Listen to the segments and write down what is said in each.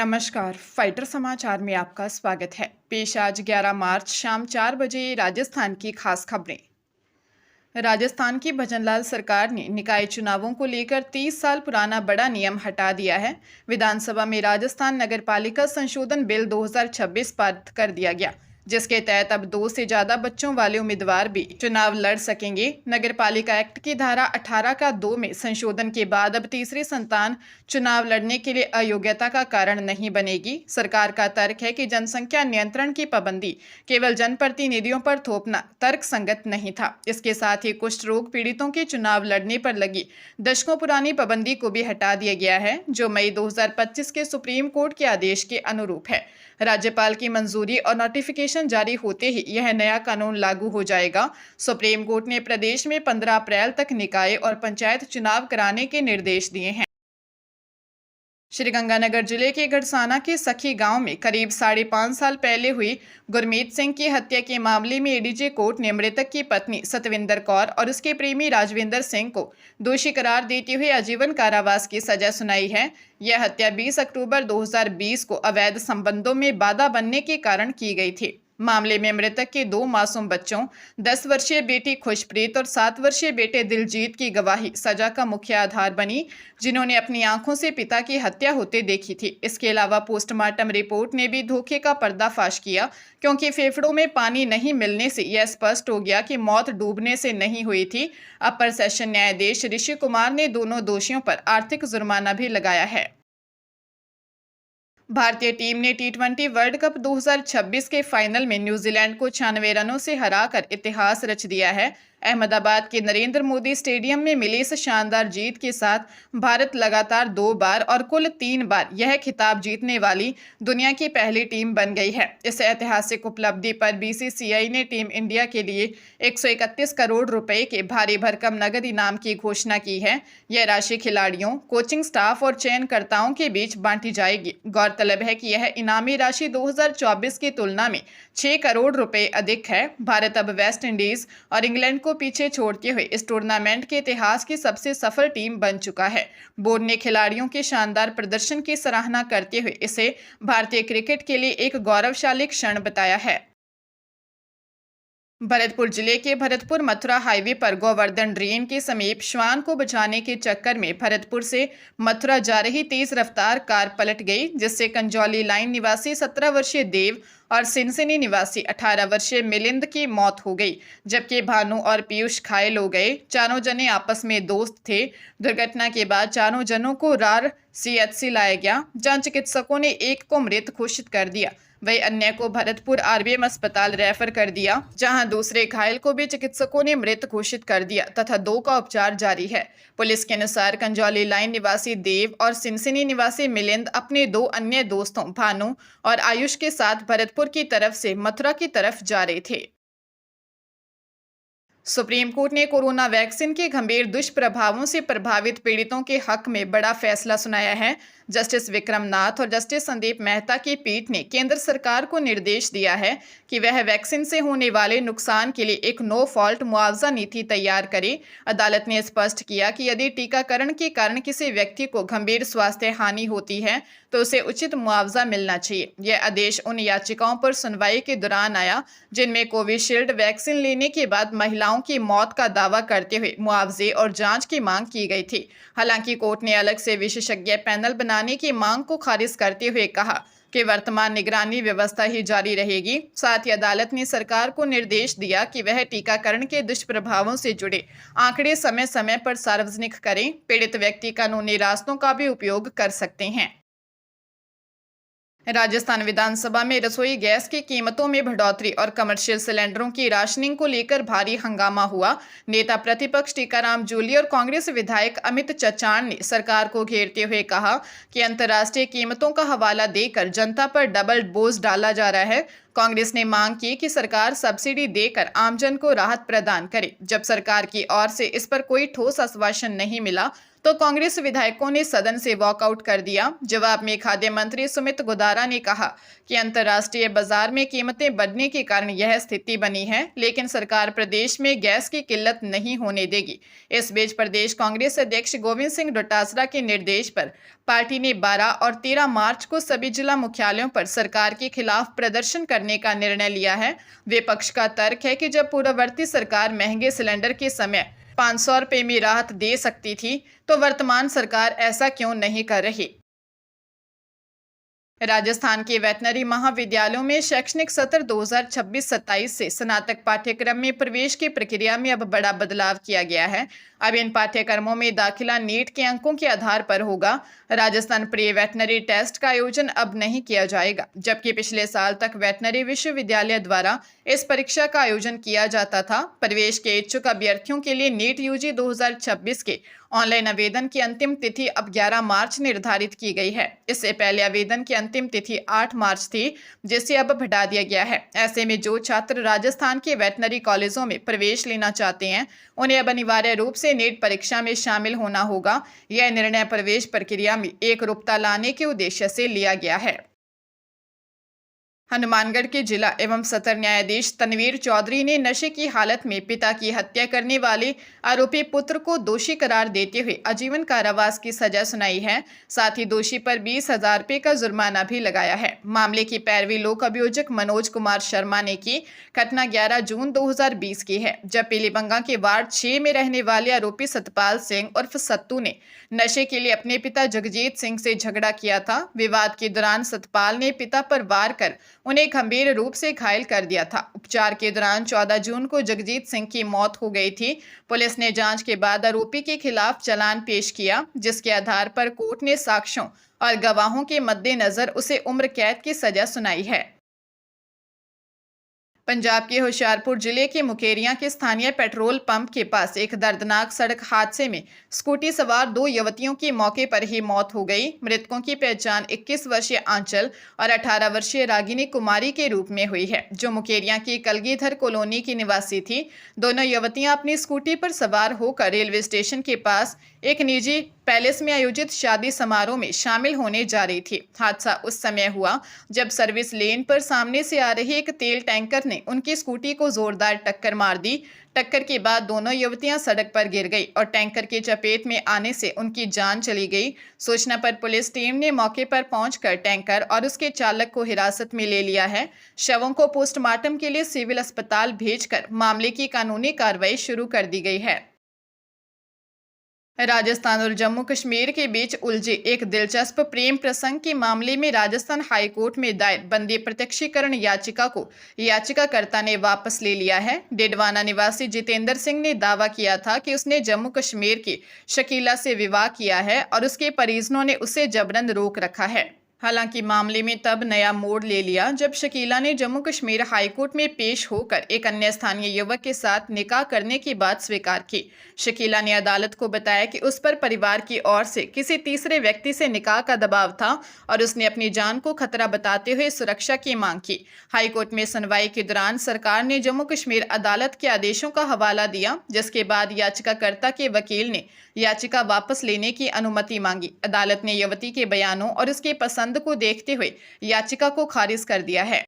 नमस्कार, फाइटर समाचार में आपका स्वागत है। पेश आज 11 मार्च शाम 4 बजे राजस्थान की खास खबरें। राजस्थान की भजनलाल सरकार ने निकाय चुनावों को लेकर 30 साल पुराना बड़ा नियम हटा दिया है। विधानसभा में राजस्थान नगरपालिका संशोधन बिल 2026 पारित कर दिया गया, जिसके तहत अब 2 से ज्यादा बच्चों वाले उम्मीदवार भी चुनाव लड़ सकेंगे। नगरपालिका एक्ट की धारा 18 का 2 में संशोधन के बाद अब तीसरी संतान चुनाव लड़ने के लिए अयोग्यता का कारण नहीं बनेगी। सरकार का तर्क है कि जनसंख्या नियंत्रण की पाबंदी केवल जनप्रतिनिधियों पर थोपना तर्कसंगत नहीं था। इसके साथ ही कुष्ठ रोग पीड़ितों के चुनाव लड़ने पर लगी दशकों पुरानी पाबंदी को भी हटा दिया गया है, जो मई 2025 के सुप्रीम कोर्ट के आदेश के अनुरूप है। राज्यपाल की मंजूरी और नोटिफिकेशन जारी होते ही यह नया कानून लागू हो जाएगा। सुप्रीम कोर्ट ने प्रदेश में 15 अप्रैल तक निकाय और पंचायत चुनाव कराने के निर्देश दिए हैं। श्रीगंगानगर जिले के गढ़साना के सखी गांव में करीब 5.5 साल पहले हुई गुरमीत सिंह की हत्या के मामले में एडीजे कोर्ट ने मृतक की पत्नी सतविंदर कौर और उसके प्रेमी राजविंदर सिंह को दोषी करार देते हुए आजीवन कारावास की सजा सुनाई है। यह हत्या 20 अक्टूबर 2020 को अवैध संबंधों में बाधा बनने के कारण की गई थी। मामले में मृतक के 2 मासूम बच्चों 10 वर्षीय बेटी खुशप्रीत और 7 वर्षीय बेटे दिलजीत की गवाही सजा का मुख्य आधार बनी, जिन्होंने अपनी आंखों से पिता की हत्या होते देखी थी। इसके अलावा पोस्टमार्टम रिपोर्ट ने भी धोखे का पर्दाफाश किया, क्योंकि फेफड़ों में पानी नहीं मिलने से यह स्पष्ट हो गया कि मौत डूबने से नहीं हुई थी। अपर सेशन न्यायाधीश ऋषि कुमार ने दोनों दोषियों पर आर्थिक जुर्माना भी लगाया है। भारतीय टीम ने टी20 वर्ल्ड कप 2026 के फाइनल में न्यूजीलैंड को 96 रनों से हराकर इतिहास रच दिया है। अहमदाबाद के नरेंद्र मोदी स्टेडियम में मिली इस शानदार जीत के साथ भारत लगातार 2 बार और कुल 3 बार यह खिताब जीतने वाली दुनिया की पहली टीम बन गई है। इस ऐतिहासिक उपलब्धि पर बीसीसीआई ने टीम इंडिया के लिए 131 करोड़ रुपए के भारी भरकम नगद इनाम की घोषणा की है। यह राशि खिलाड़ियों, कोचिंग स्टाफ और चयनकर्ताओं के बीच बांटी जाएगी। गौरतलब है कि यह इनामी राशि 2024 की तुलना में 6 करोड़ रुपए अधिक है। भारत अब वेस्ट इंडीज और इंग्लैंड को पीछे छोड़ते हुए इस टूर्नामेंट के इतिहास की सबसे सफल टीम बन चुका है। बोर्ड ने खिलाड़ियों के शानदार प्रदर्शन की सराहना करते हुए इसे भारतीय क्रिकेट के लिए एक गौरवशाली क्षण बताया है। भरतपुर जिले के भरतपुर मथुरा हाईवे पर गोवर्धन ड्रेन के समीप श्वान को बचाने के चक्कर में भरतपुर से मथुरा जा रही तेज रफ्तार कार पलट गई, जिससे कंजौली लाइन निवासी 17 वर्षीय देव और सिनसिनी निवासी 18 वर्षीय मिलिंद की मौत हो गई, जबकि भानु और पीयूष घायल हो गए। चारों जने आपस में दोस्त थे। दुर्घटना के बाद चारों जनों को रार सीएचसी लाया गया, जहां चिकित्सकों ने एक को मृत घोषित कर दिया, वही अन्य को भरतपुर आरबीएम अस्पताल रेफर कर दिया, जहां दूसरे घायल को भी चिकित्सकों ने मृत घोषित कर दिया तथा 2 का उपचार जारी है। पुलिस के अनुसार कंजौली लाइन निवासी देव और सिनसिनी निवासी मिलिंद अपने 2 अन्य दोस्तों भानु और आयुष के साथ भरतपुर की तरफ से मथुरा की तरफ जा रहे थे। सुप्रीम कोर्ट ने कोरोना वैक्सीन के गंभीर दुष्प्रभावों से प्रभावित पीड़ितों के हक में बड़ा फैसला सुनाया है। जस्टिस विक्रम नाथ और जस्टिस संदीप मेहता की पीठ ने केंद्र सरकार को निर्देश दिया है कि वह वैक्सीन से होने वाले नुकसान के लिए एक नो फॉल्ट मुआवजा नीति तैयार करे। अदालत ने स्पष्ट किया कि यदि टीकाकरण के कारण किसी व्यक्ति को गंभीर स्वास्थ्य हानि होती है तो उसे उचित मुआवजा मिलना चाहिए। यह आदेश उन याचिकाओं पर सुनवाई के दौरान आया जिनमें कोविशील्ड वैक्सीन लेने के बाद महिलाओं की मौत का दावा करते हुए मुआवजे और जांच की मांग की गई थी। हालांकि कोर्ट ने अलग से विशेषज्ञ पैनल बनाने की मांग को खारिज करते हुए कहा कि वर्तमान निगरानी व्यवस्था ही जारी रहेगी। साथ ही अदालत ने सरकार को निर्देश दिया कि वह टीकाकरण के दुष्प्रभावों से जुड़े आंकड़े समय समय पर सार्वजनिक करें। पीड़ित व्यक्ति कानूनी रास्तों का भी उपयोग कर सकते हैं। राजस्थान विधानसभा में रसोई गैस की कीमतों में बढ़ोतरी और कमर्शियल सिलेंडरों की राशनिंग को लेकर भारी हंगामा हुआ। नेता प्रतिपक्ष टीकाराम जूली और कांग्रेस विधायक अमित चचाण ने सरकार को घेरते हुए कहा कि अंतर्राष्ट्रीय कीमतों का हवाला देकर जनता पर डबल बोझ डाला जा रहा है। कांग्रेस ने मांग की कि सरकार सब्सिडी देकर आमजन को राहत प्रदान करे। जब सरकार की ओर से इस पर कोई ठोस आश्वासन नहीं मिला तो कांग्रेस विधायकों ने सदन से वॉकआउट कर दिया। जवाब में खाद्य मंत्री सुमित गोदारा ने कहा कि अंतर्राष्ट्रीय बाजार में कीमतें बढ़ने के कारण यह स्थिति बनी है, लेकिन सरकार प्रदेश में गैस की किल्लत नहीं होने देगी। इस बीच प्रदेश कांग्रेस अध्यक्ष गोविंद सिंह डोटासरा के निर्देश पर पार्टी ने 12 और 13 मार्च को सभी जिला मुख्यालयों पर सरकार के खिलाफ प्रदर्शन करने का निर्णय लिया है। विपक्ष का तर्क है कि जब पूर्ववर्ती सरकार महंगे सिलेंडर के समय 500 रुपये में राहत दे सकती थी, तो वर्तमान सरकार ऐसा क्यों नहीं कर रही। राजस्थान के वेटनरी महाविद्यालयों में शैक्षणिक सत्र 2026-27 से स्नातक पाठ्यक्रम में प्रवेश की प्रक्रिया में अब बड़ा बदलाव किया गया है। अब इन पाठ्यक्रमों में दाखिला नीट के अंकों के आधार पर होगा। राजस्थान प्री वेटनरी टेस्ट का आयोजन अब नहीं किया जाएगा, जबकि पिछले साल तक वेटनरी विश्वविद्यालय द्वारा इस परीक्षा का आयोजन किया जाता था। प्रवेश के इच्छुक अभ्यर्थियों के लिए नीट यूजी 2026 के ऑनलाइन आवेदन की अंतिम तिथि अब 11 मार्च निर्धारित की गई है। इससे पहले आवेदन की अंतिम तिथि 8 मार्च थी, जिसे अब बढ़ा दिया गया है। ऐसे में जो छात्र राजस्थान के वेटनरी कॉलेजों में प्रवेश लेना चाहते हैं, उन्हें अब अनिवार्य रूप से नीट परीक्षा में शामिल होना होगा। यह निर्णय प्रवेश प्रक्रिया में एकरूपता लाने के उद्देश्य से लिया गया है। हनुमानगढ़ के जिला एवं सत्र न्यायाधीश तनवीर चौधरी ने नशे की हालत में पिता की हत्या करने वाले आरोपी पुत्र को दोषी करार देते हुए आजीवन कारावास की सजा सुनाई है। साथ ही दोषी पर 20,000 रुपये का जुर्माना भी लगाया है। मामले की पैरवी लोक अभियोजक मनोज कुमार शर्मा ने की। घटना 11 जून 2020 की है, जब पीलीबंगा के वार्ड 6 में रहने वाले आरोपी सतपाल सिंह उर्फ सत्तू ने नशे के लिए अपने पिता जगजीत सिंह से झगड़ा किया था। विवाद के दौरान सतपाल ने पिता पर वार कर उन्हें गंभीर रूप से घायल कर दिया था। उपचार के दौरान 14 जून को जगजीत सिंह की मौत हो गई थी। पुलिस ने जांच के बाद आरोपी के खिलाफ चालान पेश किया, जिसके आधार पर कोर्ट ने साक्ष्यों और गवाहों के मद्देनजर उसे उम्र कैद की सजा सुनाई है। पंजाब के होशियारपुर जिले के मुकेरियां के स्थानीय पेट्रोल पंप के पास एक दर्दनाक सड़क हादसे में स्कूटी सवार 2 युवतियों की मौके पर ही मौत हो गई। मृतकों की पहचान 21 वर्षीय आंचल और 18 वर्षीय रागिनी कुमारी के रूप में हुई है, जो मुकेरियां की कलगीधर कॉलोनी की निवासी थी। दोनों युवतियां अपनी स्कूटी पर सवार होकर रेलवे स्टेशन के पास एक निजी पैलेस में आयोजित शादी समारोह में शामिल होने जा रही थी। हादसा उस समय हुआ जब सर्विस लेन पर सामने से आ रही एक तेल टैंकर ने उनकी स्कूटी को जोरदार टक्कर मार दी। टक्कर के बाद दोनों युवतियां सड़क पर गिर गई और टैंकर की चपेट में आने से उनकी जान चली गई। सूचना पर पुलिस टीम ने मौके पर पहुंचकर टैंकर और उसके चालक को हिरासत में ले लिया है। शवों को पोस्टमार्टम के लिए सिविल अस्पताल भेजकर मामले की कानूनी कार्रवाई शुरू कर दी गई है। राजस्थान और जम्मू कश्मीर के बीच उलझे एक दिलचस्प प्रेम प्रसंग के मामले में राजस्थान हाई कोर्ट में दायर बंदी प्रत्यक्षीकरण याचिका को याचिकाकर्ता ने वापस ले लिया है। डिडवाना निवासी जितेंद्र सिंह ने दावा किया था कि उसने जम्मू कश्मीर की शकीला से विवाह किया है और उसके परिजनों ने उसे जबरन रोक रखा है। हालांकि मामले में तब नया मोड़ ले लिया जब शकीला ने जम्मू कश्मीर हाईकोर्ट में पेश होकर एक अन्य स्थानीय युवक के साथ निकाह करने की बात स्वीकार की। शकीला ने अदालत को बताया कि उस पर परिवार की ओर से किसी तीसरे व्यक्ति से निकाह का दबाव था और उसने अपनी जान को खतरा बताते हुए सुरक्षा की मांग की। हाईकोर्ट में सुनवाई के दौरान सरकार ने जम्मू कश्मीर अदालत के आदेशों का हवाला दिया, जिसके बाद याचिकाकर्ता के वकील ने याचिका वापस लेने की अनुमति मांगी। अदालत ने युवती के बयानों और उसके पसंद को देखते हुए याचिका को खारिज कर दिया है।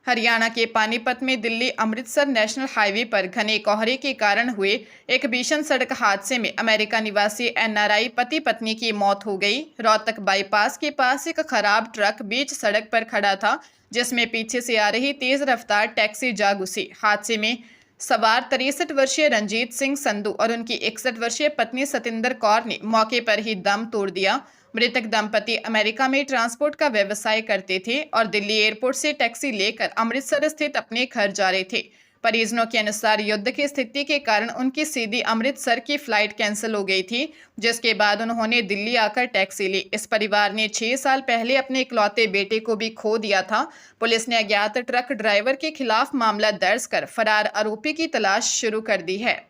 हरियाणा के पानीपत में दिल्ली अमृतसर नेशनल हाईवे पर घने कोहरे के कारण हुए एक भीषण सड़क हादसे में अमेरिका निवासी एनआरआई पति पत्नी की मौत हो गई। रोहतक बाईपास के पास एक खराब ट्रक बीच सड़क पर खड़ा था, जिसमें पीछे से आ रही तेज रफ्तार टैक्सी जा घुसी। हादसे में सवार 63 वर्षीय रंजीत सिंह संधू और उनकी 61 वर्षीय पत्नी सतिंदर कौर ने मौके पर ही दम तोड़ दिया। मृतक दंपति अमेरिका में ट्रांसपोर्ट का व्यवसाय करते थे और दिल्ली एयरपोर्ट से टैक्सी लेकर अमृतसर स्थित अपने घर जा रहे थे। परिजनों के अनुसार युद्ध की स्थिति के कारण उनकी सीधी अमृतसर की फ्लाइट कैंसिल हो गई थी, जिसके बाद उन्होंने दिल्ली आकर टैक्सी ली। इस परिवार ने 6 साल पहले अपने इकलौते बेटे को भी खो दिया था। पुलिस ने अज्ञात ट्रक ड्राइवर के खिलाफ मामला दर्ज कर फरार आरोपी की तलाश शुरू कर दी है।